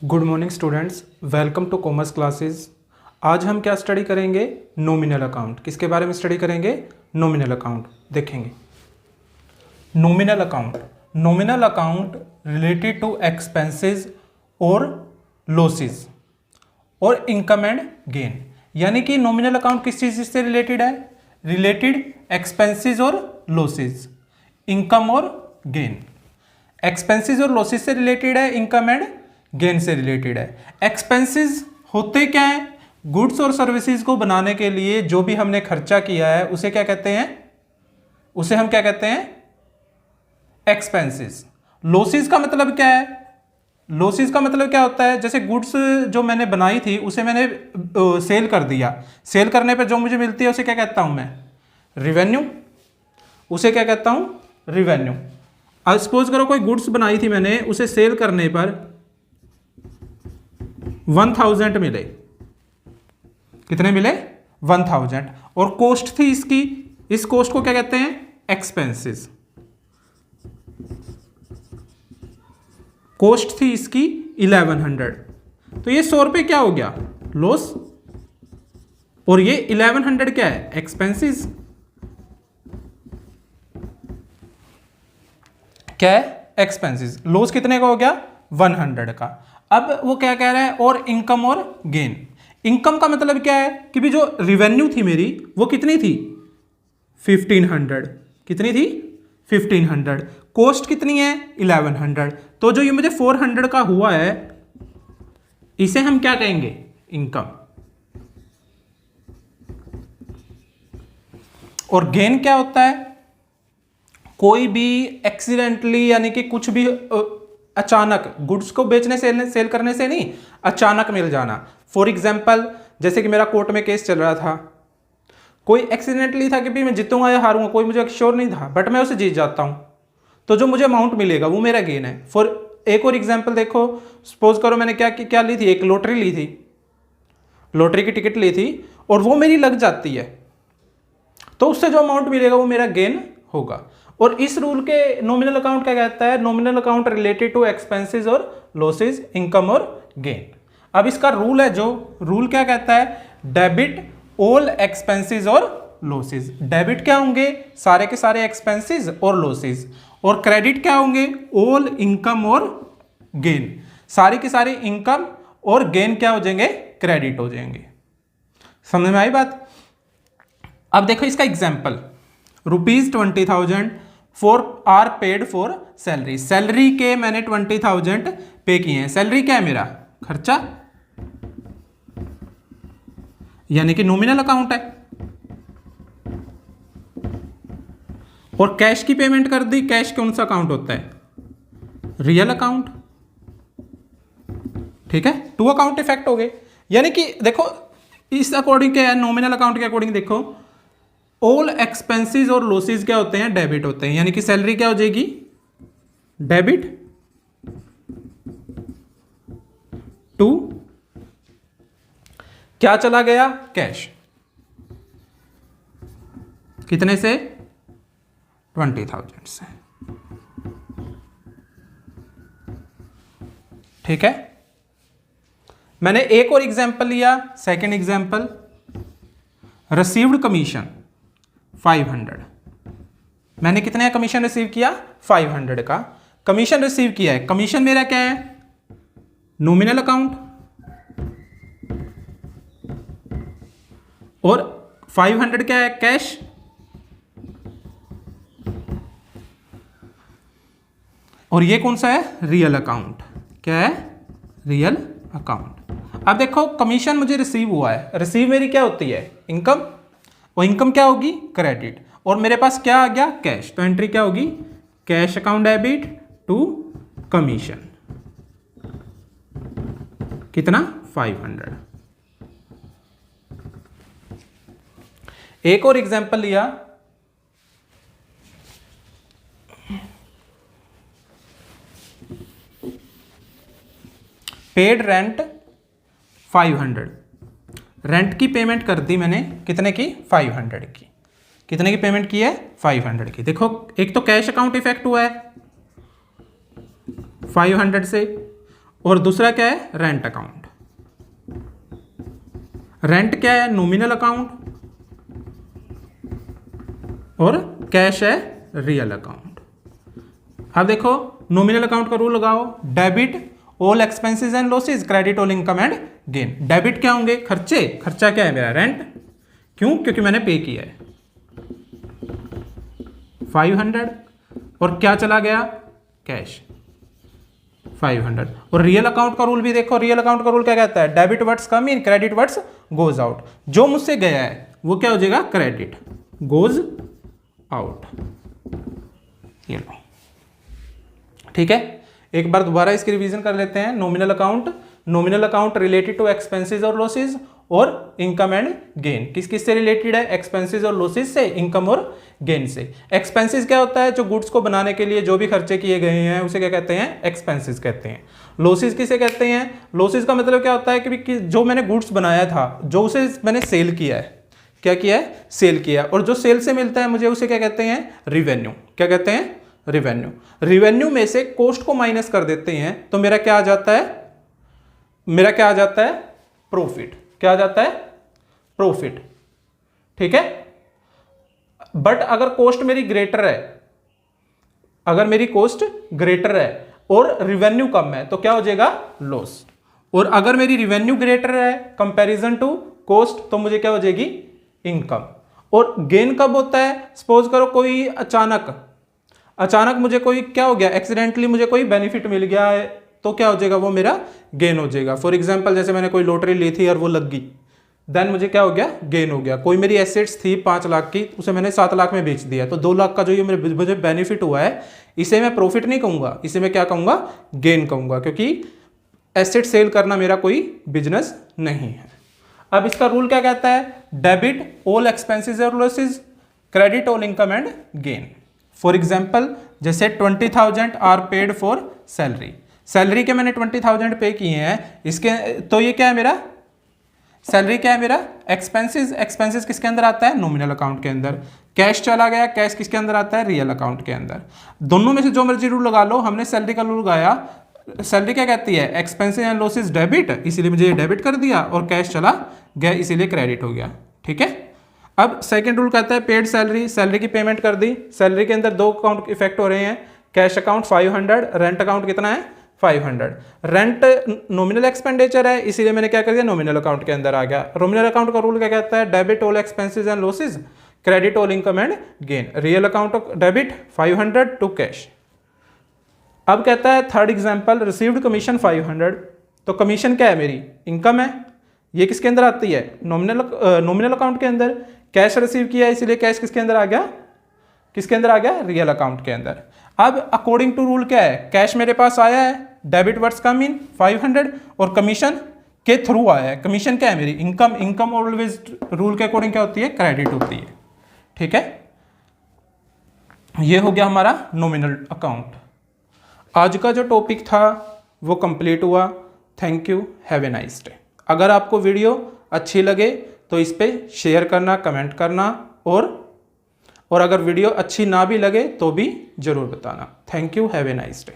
Good morning students, welcome to commerce classes. आज हम क्या स्टडी करेंगे? Nominal account. किसके बारे में स्टडी करेंगे? नॉमिनल अकाउंट देखेंगे। Nominal account, nominal account related to expenses और लॉसेस और इनकम एंड गेन। यानी कि नॉमिनल अकाउंट किस चीज़ से रिलेटेड है? रिलेटेड एक्सपेंसेस और लॉसेस, इनकम और गेन। एक्सपेंसेस और लॉसेस से रिलेटेड है, इनकम एंड गेन से रिलेटेड है। एक्सपेंसेस होते क्या है? गुड्स और सर्विसेज को बनाने के लिए जो भी हमने खर्चा किया है उसे क्या कहते हैं? उसे हम क्या कहते हैं? एक्सपेंसेस। लॉसेस का मतलब क्या है? लॉसेस का मतलब क्या होता है? जैसे गुड्स जो मैंने बनाई थी उसे मैंने सेल कर दिया, सेल करने पर जो मुझे मिलती है उसे क्या कहता हूं मैं? रिवेन्यू। उसे क्या कहता हूं? रिवेन्यू। अब सपोज करो कोई गुड्स बनाई थी मैंने, उसे सेल करने पर 1000 मिले। कितने मिले? 1000। और कॉस्ट थी इसकी, इस कॉस्ट को क्या कहते हैं? एक्सपेंसेस। कॉस्ट थी इसकी 1100, तो ये 100 रुपये क्या हो गया? लॉस। और ये 1100 क्या है? एक्सपेंसेस। क्या है? एक्सपेंसेस। लॉस कितने का हो गया? 100 का। अब वो क्या कह रहा है? और इनकम और गेन। इनकम का मतलब क्या है कि भी जो रिवेन्यू थी मेरी वो कितनी थी? 1500। कितनी थी? 1500। कॉस्ट कितनी है? 1100। तो जो ये मुझे 400 का हुआ है इसे हम क्या कहेंगे? इनकम। और गेन क्या होता है? कोई भी एक्सीडेंटली, यानी कि कुछ भी अचानक, गुड्स को बेचने से, सेल करने से नहीं, अचानक मिल जाना। फॉर एग्जाम्पल, जैसे कि मेरा कोर्ट में केस चल रहा था, कोई एक्सीडेंटली था कि भी मैं जीतूंगा या हारूंगा, कोई मुझे श्योर नहीं था, बट मैं उसे जीत जाता हूं, तो जो मुझे अमाउंट मिलेगा वो मेरा गेन है। फॉर एक और एग्जाम्पल देखो, सपोज करो मैंने क्या ली थी? एक लॉटरी ली थी, लॉटरी की टिकट ली थी और वो मेरी लग जाती है, तो उससे जो अमाउंट मिलेगा वो मेरा गेन होगा। और इस रूल के नॉमिनल अकाउंट क्या कहता है? Nominal account related to expenses और लॉसेस, इनकम और गेन। अब इसका रूल है, जो रूल क्या कहता है? डेबिट ऑल एक्सपेंसेस और लॉसेस। डेबिट क्या होंगे? सारे के सारे एक्सपेंसेस और लॉसेस। और क्रेडिट क्या होंगे? ऑल इनकम और गेन। सारी की सारी इनकम और गेन क्या हो जाएंगे? क्रेडिट हो जाएंगे। समझ में आई बात? अब देखो इसका example, ₹20,000 are paid for salary. Salary के मैंने 20,000 पे किए हैं। सैलरी क्या है? मेरा खर्चा, यानी कि नॉमिनल अकाउंट है। और कैश की पेमेंट कर दी। कैश कौन सा अकाउंट होता है? Real account. ठीक है, टू अकाउंट इफेक्ट हो गए। यानी कि देखो इस अकॉर्डिंग क्या है? नॉमिनल अकाउंट के अकॉर्डिंग देखो, ऑल एक्सपेंसेस और लॉसेस क्या होते हैं? डेबिट होते हैं। यानी कि सैलरी क्या हो जाएगी? डेबिट टू क्या चला गया? कैश। कितने से? 20,000 से। ठीक है, मैंने एक और एग्जांपल लिया, सेकंड एग्जांपल, रिसीव्ड कमीशन 500। मैंने कितने का कमीशन रिसीव किया? 500 का कमीशन रिसीव किया है। कमीशन मेरा क्या है? Nominal account. और 500 क्या है? कैश। और ये कौन सा है? Real account. क्या है? Real account. अब देखो कमीशन मुझे रिसीव हुआ है, रिसीव मेरी क्या होती है? इनकम। और इनकम क्या होगी? क्रेडिट। और मेरे पास क्या आ गया? कैश। तो एंट्री क्या होगी? Cash account debit to commission. कितना? 500। एक और एग्जांपल लिया, पेड रेंट 500। रेंट की पेमेंट कर दी मैंने, कितने की? 500 की। कितने की पेमेंट की है? 500 की। देखो एक तो कैश अकाउंट इफेक्ट हुआ है 500 से, और दूसरा क्या है, रेंट अकाउंट। रेंट क्या है, नॉमिनल अकाउंट, और कैश है रियल अकाउंट। अब देखो नॉमिनल अकाउंट का रूल लगाओ, debit all expenses and losses, credit all income and gain. Debit क्या होंगे, खर्चे, खर्चा क्या है मेरा, रेंट, क्यों, क्योंकि मैंने पे किया है 500, और क्या चला गया, कैश 500। और रियल अकाउंट का रूल भी देखो, रियल अकाउंट का रूल क्या कहता है, डेबिट व्हाट्स कम इन, क्रेडिट व्हाट्स गोज आउट। जो मुझसे गया है वो क्या हो जाएगा, क्रेडिट, गोज आउट। ये लो, ठीक है। एक बार दोबारा इसकी रिवीजन कर लेते हैं। Nominal account related to expenses और लॉसेस और इनकम एंड गेन। किस किस से रिलेटेड है, एक्सपेंसेस और लॉसेस से, इनकम और गेन से। एक्सपेंसेस क्या होता है, जो गुड्स को बनाने के लिए जो भी खर्चे किए गए हैं उसे क्या कहते हैं, एक्सपेंसेस कहते हैं। लॉसेस किसे कहते हैं, लॉसेस का मतलब क्या होता है कि जो मैंने गुड्स बनाया था, जो उसे मैंने सेल किया है, क्या किया है, सेल किया, और जो सेल से मिलता है मुझे उसे क्या कहते हैं, रिवेन्यू। क्या कहते हैं, रिवेन्यू। रिवेन्यू में से कॉस्ट को माइनस कर देते हैं तो मेरा क्या आ जाता है, मेरा क्या आ जाता है, प्रॉफिट। क्या आ जाता है, प्रॉफिट, ठीक है। बट अगर कॉस्ट मेरी ग्रेटर है, अगर मेरी कॉस्ट ग्रेटर है और रिवेन्यू कम है तो क्या हो जाएगा, लॉस। और अगर मेरी रिवेन्यू ग्रेटर है कंपैरिजन टू कॉस्ट तो मुझे क्या हो जाएगी, इनकम। और गेन कब होता है, सपोज करो कोई अचानक मुझे कोई क्या हो गया, एक्सीडेंटली मुझे कोई बेनिफिट मिल गया है तो क्या हो जाएगा, वो मेरा गेन हो जाएगा। फॉर एग्जांपल जैसे मैंने कोई लॉटरी ली थी और वो लग गई, देन मुझे क्या हो गया, गेन हो गया। कोई मेरी एसेट्स थी 5 लाख की, उसे मैंने 7 लाख में बेच दिया, तो 2 लाख का जो ये मुझे बेनिफिट हुआ है इसे मैं प्रॉफिट नहीं कहूंगा, इसे मैं क्या कहूंगा, गेन कहूंगा, क्योंकि एसेट सेल करना मेरा कोई बिजनेस नहीं है। अब इसका रूल क्या कहता है, डेबिट ऑल एक्सपेंसेस और losses, credit all income and gain. For example जैसे 20,000 are paid for salary, salary के मैंने 20,000 पे किए हैं, इसके तो ये क्या है मेरा, सैलरी क्या है मेरा, एक्सपेंसेस। एक्सपेंसेस किसके अंदर आता है, नॉमिनल अकाउंट के अंदर। कैश चला गया, कैश किसके अंदर आता है, रियल अकाउंट के अंदर। दोनों में से जो मर्जी रूल लगा लो, हमने सैलरी का रूल लगाया, सैलरी क्या कहती है, एक्सपेंसेस एंड लॉसेस डेबिट, इसीलिए मुझे ये डेबिट कर दिया, और कैश चला गया इसीलिए क्रेडिट हो गया, ठीक है। अब सेकंड रूल कहता है पेड सैलरी, सैलरी की पेमेंट कर दी। सैलरी के अंदर 2 अकाउंट इफेक्ट हो रहे हैं, कैश अकाउंट 500, रेंट अकाउंट कितना है 500। रेंट नॉमिनल एक्सपेंडिचर है इसीलिए मैंने क्या कर दिया, नॉमिनल अकाउंट के अंदर आ गया। नॉमिनल अकाउंट का रूल क्या कहता है, debit all expenses and losses, credit all income and gain. Real account of debit 500 to cash. अब कहता है थर्ड एग्जांपल, रिसीव्ड कमीशन 500, तो कमीशन क्या है मेरी, इनकम है, ये किसके अंदर आती है, नॉमिनल अकाउंट के अंदर। कैश रिसीव किया इसीलिए कैश किसके अंदर आ गया, किसके अंदर आ गया, रियल अकाउंट के अंदर। अब अकॉर्डिंग टू रूल क्या है, कैश मेरे पास आया है, डेबिट वर्ड्स कम इन 500, और कमीशन के थ्रू आया है। कमीशन क्या है मेरी, इनकम। इनकम ऑलवेज रूल के अकॉर्डिंग क्या होती है, क्रेडिट होती है, ठीक है। ये हो गया हमारा नॉमिनल अकाउंट। आज का जो टॉपिक था वो कंप्लीट हुआ। Thank you, have a nice day. अगर आपको वीडियो अच्छी लगे तो इस पे शेयर करना, कमेंट करना, और अगर वीडियो अच्छी ना भी लगे तो भी ज़रूर बताना। Thank you, have a nice day.